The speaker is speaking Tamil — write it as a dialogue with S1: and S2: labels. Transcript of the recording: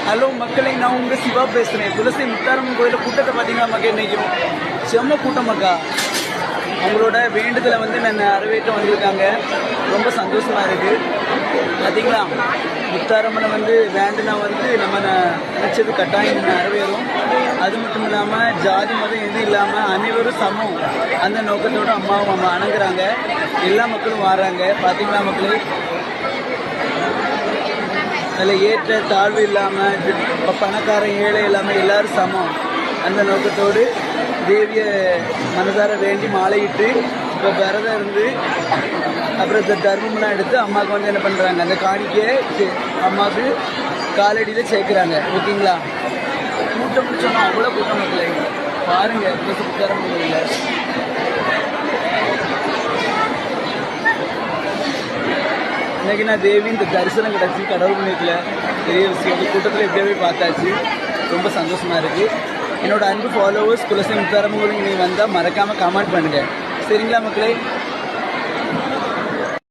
S1: ஹலோ மக்களை, நான் உங்கள் சிவா பேசுகிறேன். துளசி முத்தாரம்மன் கோயிலில் கூட்டத்தை பார்த்தீங்களா மக்கள்? இன்றைக்கும் செம்ம கூட்டம் மக்கா. அவங்களோட வேண்டுதலை வந்து நான் நிறைவேற்ற வந்திருக்காங்க. ரொம்ப சந்தோஷமாக இருக்குது. பார்த்தீங்களா, முத்தாரம்மனை வந்து வேண்டுனா வந்து நம்ம நினச்சது கட்டாயம் நிறைவேறும். அது மட்டும் இல்லாமல் ஜாதி மதம் எதுவும் இல்லாமல் அனைவரும் சமம் அந்த நோக்கத்தோடு அம்மாவும் அணங்குறாங்க. எல்லா மக்களும் வராங்க. பார்த்தீங்களா மக்களே, அதில் ஏற்ற தாழ்வு இல்லாமல் பணக்காரன் ஏழை இல்லாமல் எல்லோரும் சமம் அந்த நோக்கத்தோடு தேவியை மனதார வேண்டி மாலையிட்டு இப்போ விரதம் இருந்து அப்புறம் இந்த தர்மம்லாம் எடுத்து அம்மாவுக்கு வந்து என்ன பண்ணுறாங்க, அந்த காணிக்கையை அம்மாவுக்கு காலடியில் சேர்க்குறாங்க. ஓகேங்களா? கூட்டம் பிடிச்சோன்னா அவ்வளோ கூட்டம் மக்களே பாருங்கள். தர்மம் இல்லை. இன்றைக்கி நான் தேவி இந்த தரிசனம் கிடச்சி கடவுள் பண்ணிக்கல பெரிய விஷயம். இந்த கூட்டத்தில் எப்படியாவே பார்த்தாச்சு. ரொம்ப சந்தோஷமாக இருக்குது. என்னோடய அன்பு ஃபாலோவர்ஸ் துளசி முத்தாரம்மன் கோயிலுக்கு நீ வந்தால் மறக்காமல் கமெண்ட் பண்ணுங்கள். சரிங்களா மக்களே?